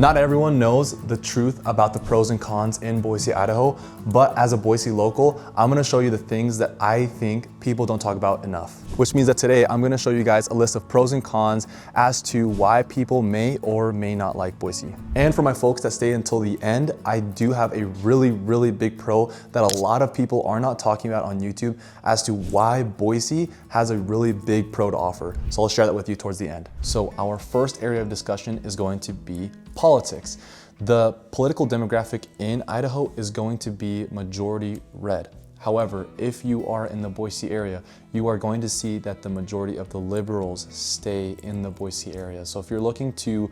Not everyone knows the truth about the pros and cons in Boise, Idaho, but as a Boise local, I'm gonna show you the things that I think people don't talk about enough. Which means that today I'm gonna show you guys a list of pros and cons as to why people may or may not like Boise. And for my folks that stay until the end, I do have a really big pro that a lot of people are not talking about on YouTube as to why Boise has a really big pro to offer. So I'll share that with you towards the end. So our first area of discussion is going to be politics. The political demographic in Idaho is going to be majority red. However, if you are in the Boise area, you are going to see that the majority of the liberals stay in the Boise area. So if you're looking to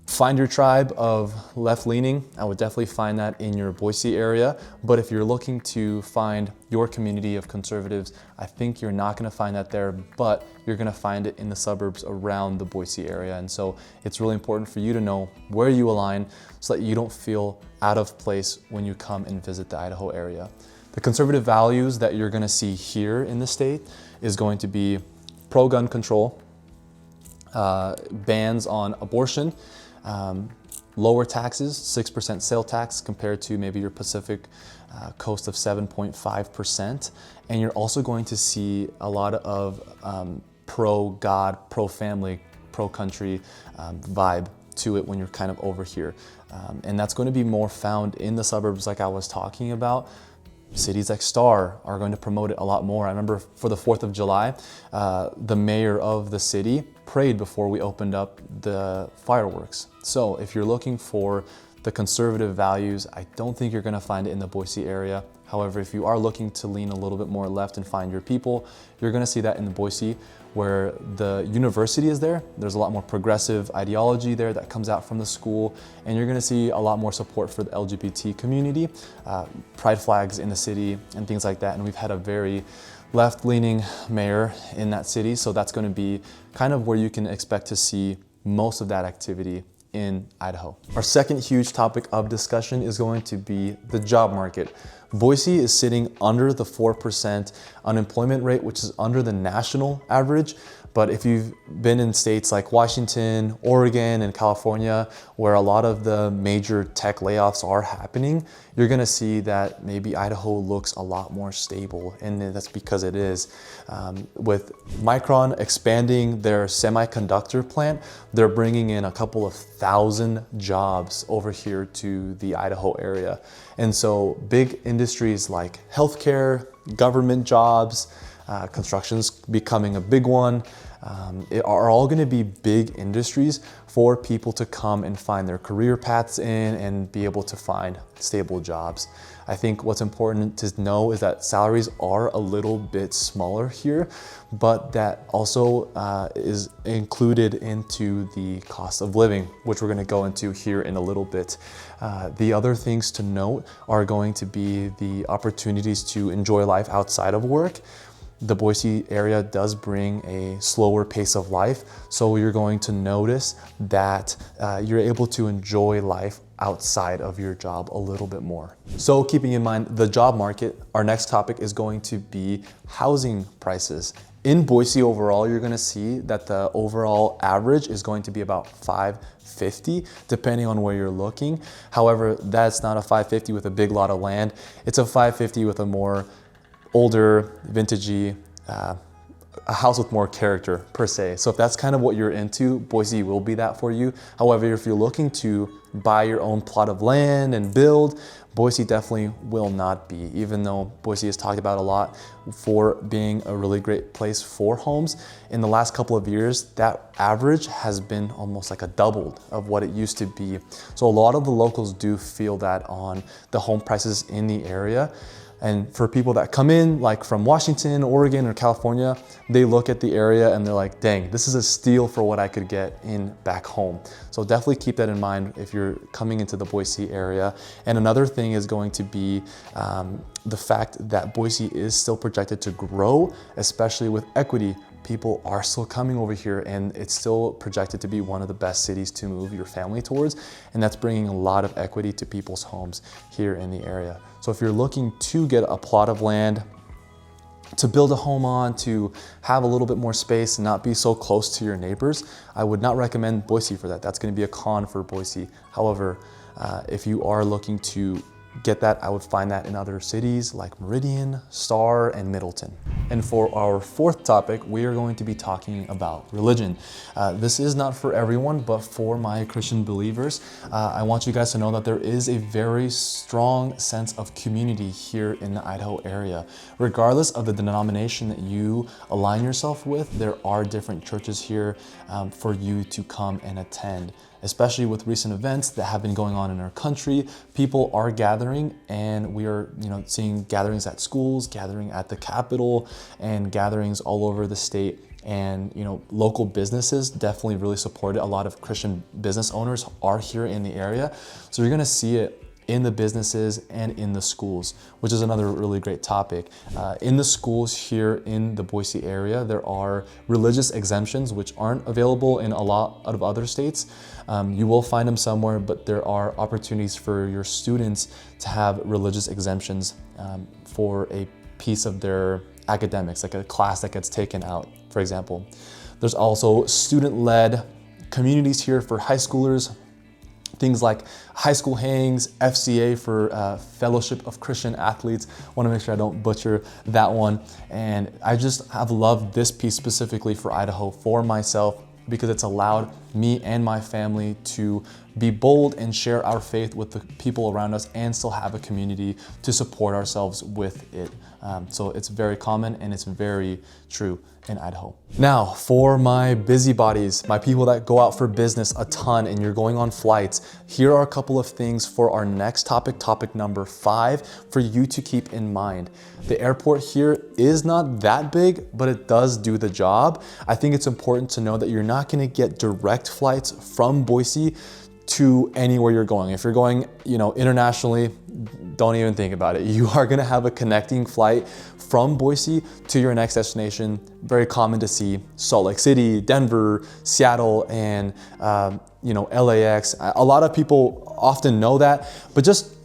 find your tribe of left-leaning, I would definitely find that in your Boise area. But if you're looking to find your community of conservatives, I think you're not gonna find that there, but you're gonna find it in the suburbs around the Boise area. And so it's really important for you to know where you align so that you don't feel out of place when you come and visit the Idaho area. The conservative values that you're gonna see here in the state is going to be pro-gun control, bans on abortion, lower taxes, 6% sale tax compared to maybe your Pacific coast of 7.5%. And you're also going to see a lot of pro-God, pro-family, pro-country vibe to it when you're kind of over here. And that's going to be more found in the suburbs like I was talking about. Cities like Star are going to promote it a lot more. I remember for the 4th of July, the mayor of the city prayed before we opened up the fireworks. So if you're looking for the conservative values, I don't think you're gonna find it in the Boise area. However, if you are looking to lean a little bit more left and find your people, you're gonna see that in the Boise where the university is there. There's a lot more progressive ideology there that comes out from the school, and you're gonna see a lot more support for the LGBT community, pride flags in the city and things like that. And we've had a very left-leaning mayor in that city, so that's gonna be kind of where you can expect to see most of that activity in Idaho. Our second huge topic of discussion is going to be the job market. Boise is sitting under the 4% unemployment rate, which is under the national average. But if you've been in states like Washington, Oregon, and California, where a lot of the major tech layoffs are happening, you're gonna see that maybe Idaho looks a lot more stable, and that's because it is. With Micron expanding their semiconductor plant, they're bringing in a couple of thousand jobs over here to the Idaho area. And so big industries like healthcare, government jobs, construction's becoming a big one. It are all gonna be big industries for people to come and find their career paths in and be able to find stable jobs. I think what's important to know is that salaries are a little bit smaller here, but that also is included into the cost of living, which we're gonna go into here in a little bit. The other things to note are going to be the opportunities to enjoy life outside of work. The Boise area does bring a slower pace of life, so you're going to notice that you're able to enjoy life outside of your job a little bit more. So keeping in mind the job market, our next topic is going to be housing prices. In Boise overall, you're gonna see that the overall average is going to be about $550, depending on where you're looking. However, that's not a $550 with a big lot of land. It's a $550 with a more older, vintagey, a house with more character per se. So if that's kind of what you're into, Boise will be that for you. However, if you're looking to buy your own plot of land and build, Boise definitely will not be, even though Boise is talked about a lot for being a really great place for homes. In the last couple of years, that average has been almost like a double of what it used to be. So a lot of the locals do feel that on the home prices in the area. And for people that come in, like from Washington, Oregon, or California, they look at the area and they're like, dang, this is a steal for what I could get in back home. So definitely keep that in mind if you're coming into the Boise area. And another thing is going to be the fact that Boise is still projected to grow, especially with equity. People are still coming over here, and it's still projected to be one of the best cities to move your family towards, and that's bringing a lot of equity to people's homes here in the area. So if you're looking to get a plot of land to build a home on, to have a little bit more space and not be so close to your neighbors, I would not recommend Boise for that. That's going to be a con for Boise. However, if you are looking to get that, I would find that in other cities like Meridian, Star, and Middleton. And for our fourth topic, we are going to be talking about religion. This is not for everyone, but for my Christian believers, I want you guys to know that there is a very strong sense of community here in the Idaho area. Regardless of the denomination that you align yourself with, there are different churches here for you to come and attend. Especially with recent events that have been going on in our country, people are gathering, and we are, seeing gatherings at schools, gathering at the Capitol, and gatherings all over the state. And local businesses definitely really support it. A lot of Christian business owners are here in the area, so you're going to see it in the businesses and in the schools, which is another really great topic. In the schools here in the Boise area, there are religious exemptions which aren't available in a lot of other states. You will find them somewhere, but there are opportunities for your students to have religious exemptions for a piece of their academics, like a class that gets taken out, for example. There's also student-led communities here for high schoolers, things like high school hangs, FCA for Fellowship of Christian Athletes. I want to make sure I don't butcher that one. And I just have loved this piece specifically for Idaho for myself, because it's allowed me and my family to be bold and share our faith with the people around us and still have a community to support ourselves with it. So it's very common and it's very true in Idaho. Now, for my busybodies, my people that go out for business a ton and you're going on flights, here are a couple of things for our next topic, topic number 5, for you to keep in mind. The airport here is not that big, but it does do the job. I think it's important to know that you're not going to get direct flights from Boise to anywhere you're going. If you're going, internationally, don't even think about it. You are gonna have a connecting flight from Boise to your next destination. Very common to see Salt Lake City, Denver, Seattle, and LAX. A lot of people often know that, but just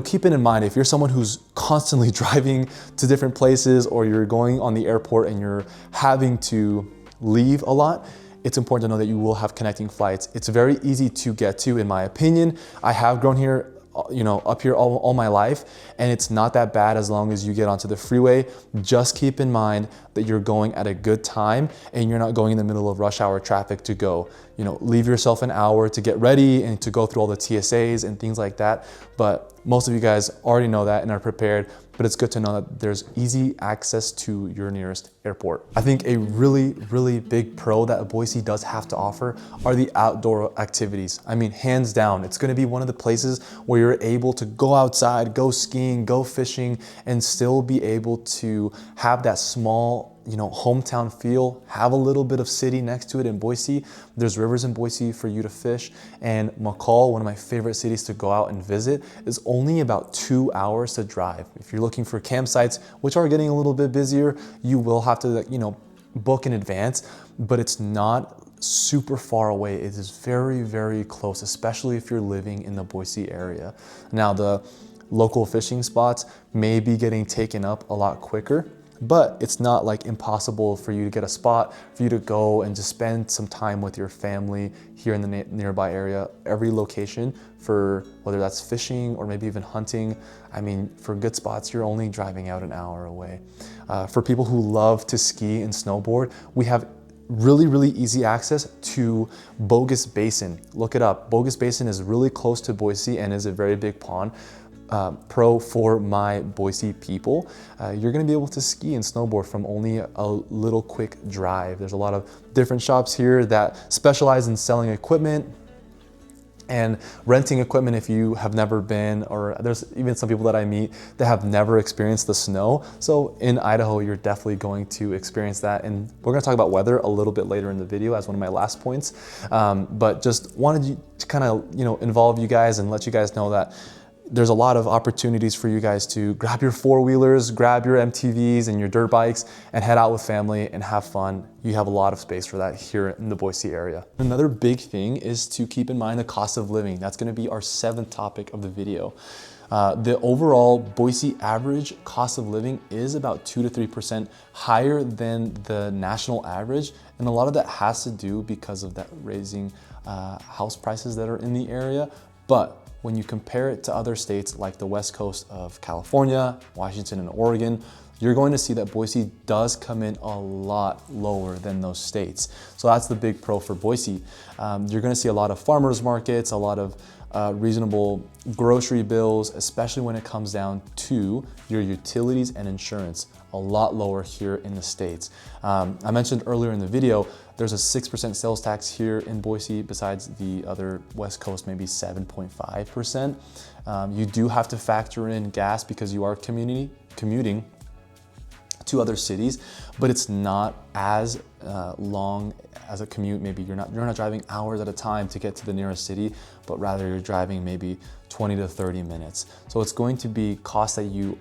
keep it in mind. If you're someone who's constantly driving to different places, or you're going on the airport and you're having to leave a lot, it's important to know that you will have connecting flights. It's very easy to get to, in my opinion. I have grown here, up here all my life, and it's not that bad as long as you get onto the freeway. Just keep in mind that you're going at a good time and you're not going in the middle of rush hour traffic to go. Leave yourself an hour to get ready and to go through all the TSAs and things like that. But most of you guys already know that and are prepared, but it's good to know that there's easy access to your nearest airport. I think a really, really big pro that Boise does have to offer are the outdoor activities. I mean, hands down, it's gonna be one of the places where you're able to go outside, go skiing, go fishing, and still be able to have that small, hometown feel, have a little bit of city next to it in Boise. There's rivers in Boise for you to fish, and McCall, one of my favorite cities to go out and visit, is only about 2 hours to drive. If you're looking for campsites, which are getting a little bit busier, you will have to, book in advance, but it's not super far away. It is very, very close, especially if you're living in the Boise area. Now, the local fishing spots may be getting taken up a lot quicker, but it's not like impossible for you to get a spot, for you to go and just spend some time with your family here in the nearby area. Every location, for whether that's fishing or maybe even hunting, I mean, for good spots, you're only driving out an hour away. For people who love to ski and snowboard, we have really, really easy access to Bogus Basin. Look it up. Bogus Basin is really close to Boise and is a very big pond. Pro for my Boise people. You're gonna be able to ski and snowboard from only a little quick drive. There's a lot of different shops here that specialize in selling equipment and renting equipment if you have never been, or there's even some people that I meet that have never experienced the snow. So in Idaho, you're definitely going to experience that. And we're gonna talk about weather a little bit later in the video as one of my last points. But just wanted to kind of, involve you guys and let you guys know that there's a lot of opportunities for you guys to grab your four-wheelers, grab your MTVs and your dirt bikes and head out with family and have fun. You have a lot of space for that here in the Boise area. Another big thing is to keep in mind the cost of living. That's gonna be our 7th topic of the video. The overall Boise average cost of living is about 2 to 3% higher than the national average. And a lot of that has to do because of that raising house prices that are in the area. But when you compare it to other states like the west coast of California, Washington, and Oregon, you're going to see that Boise does come in a lot lower than those states. So that's the big pro for Boise. You're going to see a lot of farmers markets, a lot of reasonable grocery bills, especially when it comes down to your utilities and insurance, a lot lower here in the States. I mentioned earlier in the video, there's a 6% sales tax here in Boise, besides the other West Coast, maybe 7.5%. You do have to factor in gas because you are commuting to other cities, but it's not as long as a commute. Maybe you're not driving hours at a time to get to the nearest city, but rather you're driving maybe 20 to 30 minutes. So it's going to be cost that you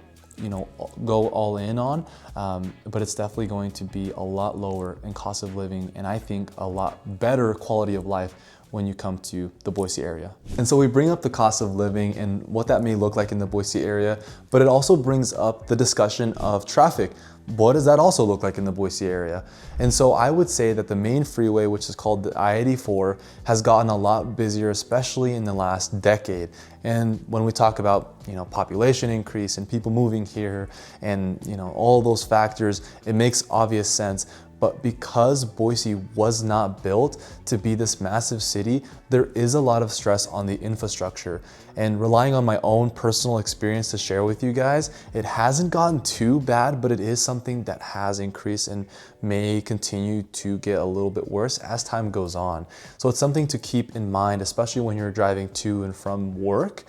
go all in on, but it's definitely going to be a lot lower in cost of living, and I think a lot better quality of life when you come to the Boise area. And so we bring up the cost of living and what that may look like in the Boise area, but it also brings up the discussion of traffic. What does that also look like in the Boise area? And so I would say that the main freeway, which is called the I-84, has gotten a lot busier, especially in the last decade. And when we talk about, population increase and people moving here and, all those factors, it makes obvious sense. But because Boise was not built to be this massive city, there is a lot of stress on the infrastructure. And relying on my own personal experience to share with you guys, it hasn't gotten too bad, but it is something that has increased and may continue to get a little bit worse as time goes on. So it's something to keep in mind, especially when you're driving to and from work,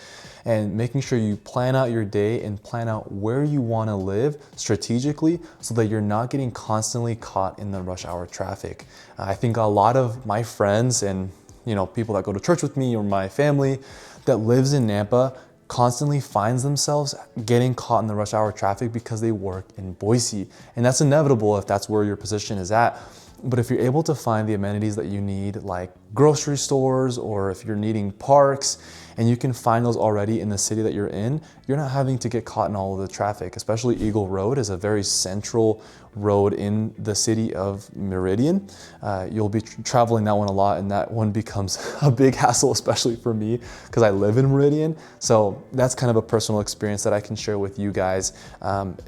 and making sure you plan out your day and plan out where you want to live strategically so that you're not getting constantly caught in the rush hour traffic. I think a lot of my friends and people that go to church with me or my family that lives in Nampa constantly finds themselves getting caught in the rush hour traffic because they work in Boise. And that's inevitable if that's where your position is at. But if you're able to find the amenities that you need, like grocery stores, or if you're needing parks, and you can find those already in the city that you're in, you're not having to get caught in all of the traffic. Especially Eagle Road is a very central road in the city of Meridian. You'll be traveling that one a lot, and that one becomes a big hassle, especially for me, because I live in Meridian. So that's kind of a personal experience that I can share with you guys.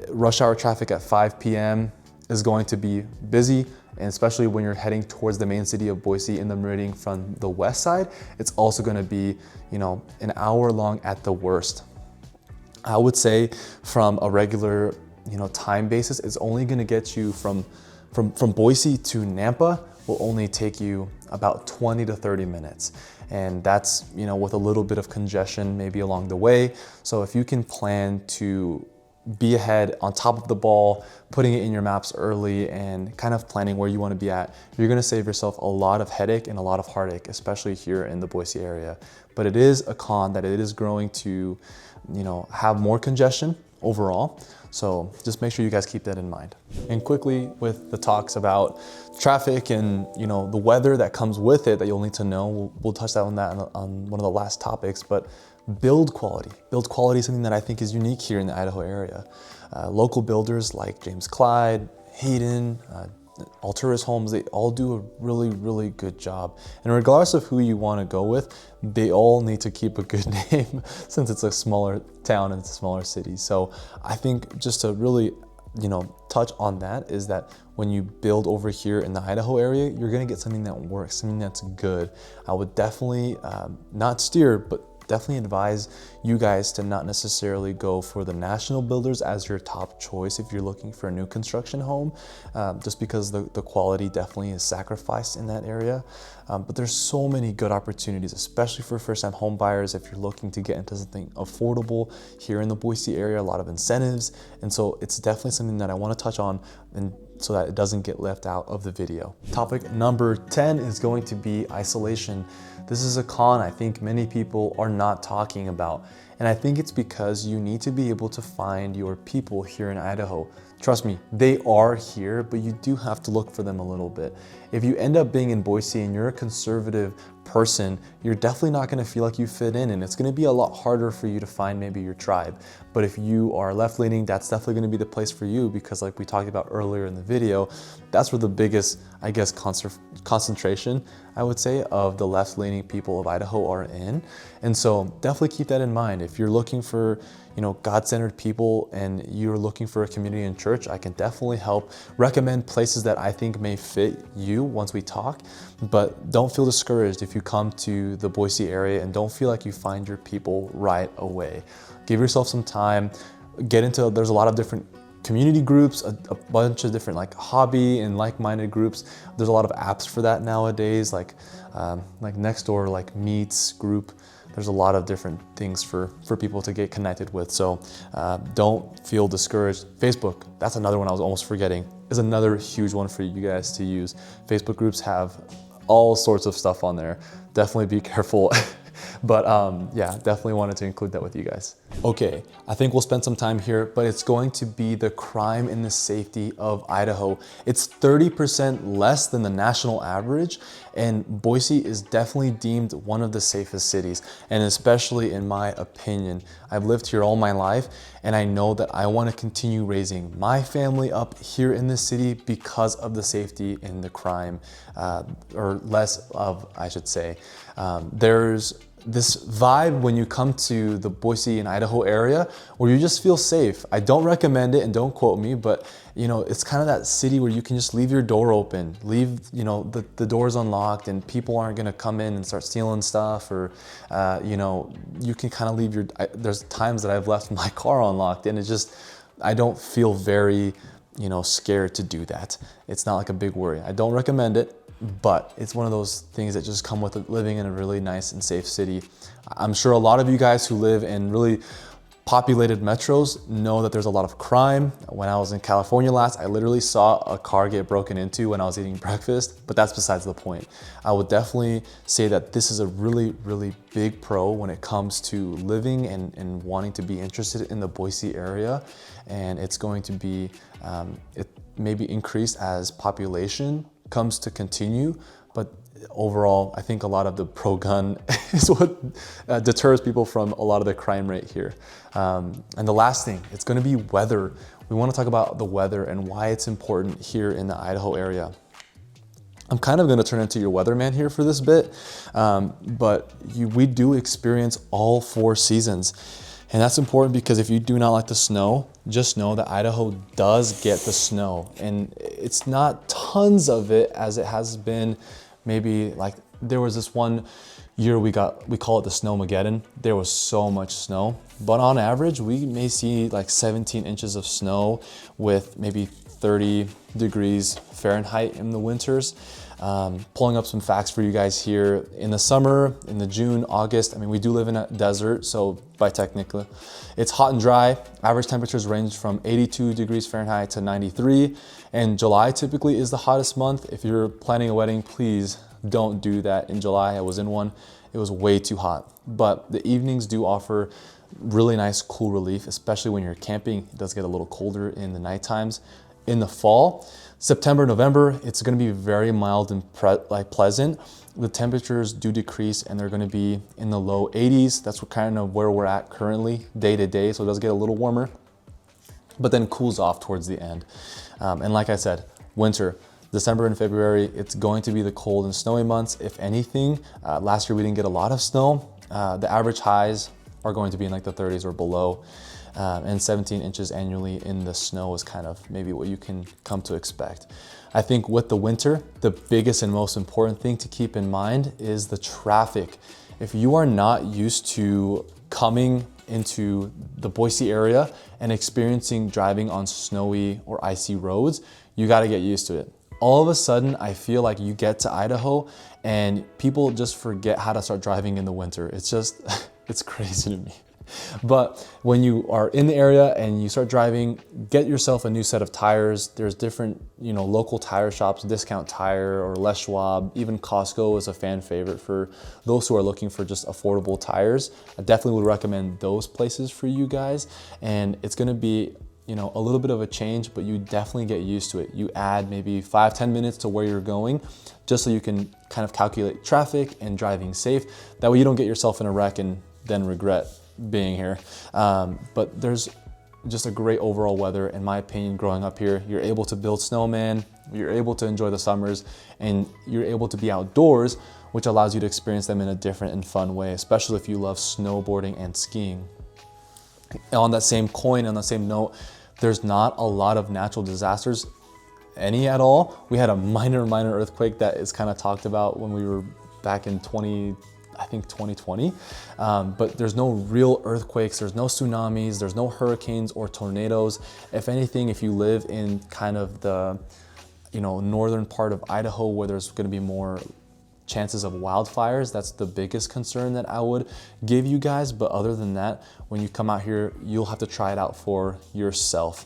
Rush hour traffic at 5 p.m. is going to be busy, and especially when you're heading towards the main city of Boise in the Meridian from the west side, it's also gonna be, an hour long at the worst. I would say from a regular, time basis, it's only gonna get you from Boise to Nampa will only take you about 20 to 30 minutes. And that's, with a little bit of congestion maybe along the way. So if you can plan to be ahead, on top of the ball, putting it in your maps early and kind of planning where you want to be at, you're going to save yourself a lot of headache and a lot of heartache, especially here in the Boise area. But it is a con that it is growing to, have more congestion overall. So just make sure you guys keep that in mind. And quickly, with the talks about traffic and the weather that comes with it that you'll need to know, we'll touch on that on one of the last topics. But build quality. Build quality is something that I think is unique here in the Idaho area. Local builders like James Clyde, Hayden, Alturas Homes, they all do a really, really good job. And regardless of who you want to go with, they all need to keep a good name since it's a smaller town and it's a smaller city. So I think just to really, touch on that is that when you build over here in the Idaho area, you're going to get something that works, something that's good. I would definitely not steer, but definitely advise you guys to not necessarily go for the national builders as your top choice if you're looking for a new construction home, just because the quality definitely is sacrificed in that area. But there's so many good opportunities, especially for first-time home buyers. If you're looking to get into something affordable here in the Boise area, a lot of incentives. And so it's definitely something that I want to touch on, and so that it doesn't get left out of the video. Topic number 10 is going to be isolation. This is a con I think many people are not talking about. And I think it's because you need to be able to find your people here in Idaho. Trust me, they are here, but you do have to look for them a little bit. If you end up being in Boise and you're a conservative person, you're definitely not gonna feel like you fit in, and it's gonna be a lot harder for you to find maybe your tribe. But if you are left-leaning, that's definitely gonna be the place for you, because like we talked about earlier in the video, that's where the biggest, I guess, concentration, I would say, of the left-leaning people of Idaho are in. And so definitely keep that in mind. If you're looking for, God-centered people and you're looking for a community and church, I can definitely help recommend places that I think may fit you once we talk. But don't feel discouraged if you come to the Boise area and don't feel like you find your people right away. Give yourself some time, there's a lot of different community groups, a bunch of different like hobby and like-minded groups. There's a lot of apps for that nowadays, like Nextdoor, like Meets group. There's a lot of different things for people to get connected with. So don't feel discouraged. Facebook, that's another one I was almost forgetting, is another huge one for you guys to use. Facebook groups have all sorts of stuff on there. Definitely be careful. But yeah, definitely wanted to include that with you guys. Okay, I think we'll spend some time here, but it's going to be the crime and the safety of Idaho. It's 30% less than the national average, and Boise is definitely deemed one of the safest cities, and especially in my opinion. I've lived here all my life, and I know that I want to continue raising my family up here in this city because of the safety and the crime, or less of, I should say. There's this vibe when you come to the Boise and Idaho area where you just feel safe. I don't recommend it, and don't quote me, but it's kind of that city where you can just leave your door open, leave the doors unlocked, and people aren't gonna come in and start stealing stuff, or you can kind of leave there's times that I've left my car unlocked, and I don't feel very scared to do that. It's not like a big worry. I don't recommend it, but it's one of those things that just come with living in a really nice and safe city. I'm sure a lot of you guys who live in really populated metros know that there's a lot of crime. When I was in California last, I literally saw a car get broken into when I was eating breakfast, but that's besides the point. I would definitely say that this is a really, really big pro when it comes to living and wanting to be interested in the Boise area. And it's going to be, it maybe increase as population comes to continue, but overall, I think a lot of the pro-gun is what deters people from a lot of the crime rate here. And the last thing, it's gonna be weather. We wanna talk about the weather and why it's important here in the Idaho area. I'm kind of gonna turn into your weatherman here for this bit, but we do experience all 4 seasons. And that's important because if you do not like the snow, just know that Idaho does get the snow. And it's not tons of it as it has been. Maybe like there was this one year we call it the Snowmageddon. There was so much snow, but on average, we may see like 17 inches of snow with maybe 30 degrees Fahrenheit in the winters. Pulling up some facts for you guys here. In the summer, in the June, August, I mean, we do live in a desert, so by technically, it's hot and dry. Average temperatures range from 82 degrees Fahrenheit to 93. And July typically is the hottest month. If you're planning a wedding, please don't do that in July. I was in one, it was way too hot. But the evenings do offer really nice cool relief, especially when you're camping. It does get a little colder in the night times. In the fall, September, November, it's gonna be very mild and pleasant. The temperatures do decrease and they're gonna be in the low 80s. That's kind of where we're at currently, day to day, so it does get a little warmer, but then cools off towards the end. And like I said, winter, December and February, it's going to be the cold and snowy months. If anything, last year we didn't get a lot of snow. The average highs are going to be in like the 30s or below. And 17 inches annually in the snow is kind of maybe what you can come to expect. I think with the winter, the biggest and most important thing to keep in mind is the traffic. If you are not used to coming into the Boise area and experiencing driving on snowy or icy roads, you gotta get used to it. All of a sudden, I feel like you get to Idaho and people just forget how to start driving in the winter. It's just, it's crazy to me. But when you are in the area and you start driving, get yourself a new set of tires. There's different, local tire shops, Discount Tire or Les Schwab, even Costco is a fan favorite for those who are looking for just affordable tires. I definitely would recommend those places for you guys. And it's gonna be a little bit of a change, but you definitely get used to it. You add maybe 5-10 minutes to where you're going, just so you can kind of calculate traffic and driving safe. That way you don't get yourself in a wreck and then regret being here. But there's just a great overall weather, in my opinion, growing up here. You're able to build snowman, you're able to enjoy the summers, and you're able to be outdoors, which allows you to experience them in a different and fun way, especially if you love snowboarding and skiing. On that same coin, on the same note, there's not a lot of natural disasters, any at all. We had a minor earthquake that is kind of talked about when we were back in 2020. But there's no real earthquakes, there's no tsunamis, there's no hurricanes or tornadoes. If anything, if you live in kind of the, northern part of Idaho where there's gonna be more chances of wildfires, that's the biggest concern that I would give you guys. But other than that, when you come out here, you'll have to try it out for yourself.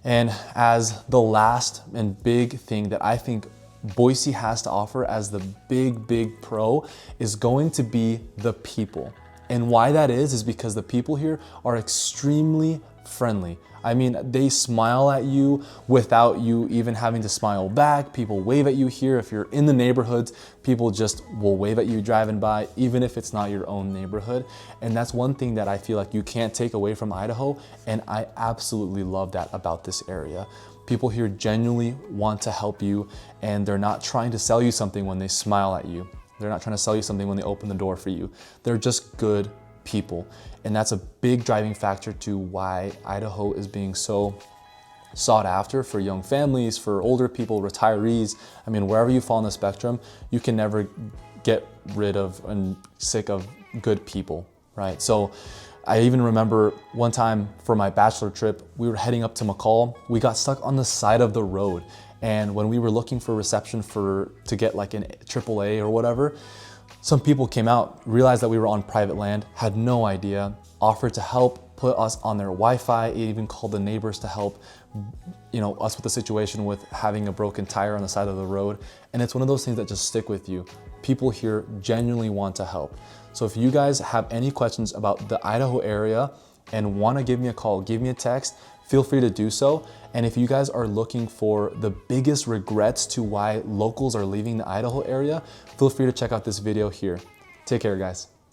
And as the last and big thing that I think Boise has to offer as the big pro is going to be the people. And why that is because the people here are extremely friendly. I mean, they smile at you without you even having to smile back. People wave at you here. If you're in the neighborhoods, people just will wave at you driving by, even if it's not your own neighborhood. And that's one thing that I feel like you can't take away from Idaho. And I absolutely love that about this area. People here genuinely want to help you, and they're not trying to sell you something when they smile at you. They're not trying to sell you something when they open the door for you. They're just good people. And that's a big driving factor to why Idaho is being so sought after for young families, for older people, retirees. I mean, wherever you fall on the spectrum, you can never get rid of and sick of good people, right? So I even remember one time for my bachelor trip, we were heading up to McCall. We got stuck on the side of the road. And when we were looking for reception to get like an AAA or whatever, some people came out, realized that we were on private land, had no idea, offered to help, put us on their Wi-Fi, even called the neighbors to help, us with the situation with having a broken tire on the side of the road. And it's one of those things that just stick with you. People here genuinely want to help. So if you guys have any questions about the Idaho area and want to give me a call, give me a text, feel free to do so. And if you guys are looking for the biggest regrets to why locals are leaving the Idaho area, feel free to check out this video here. Take care, guys.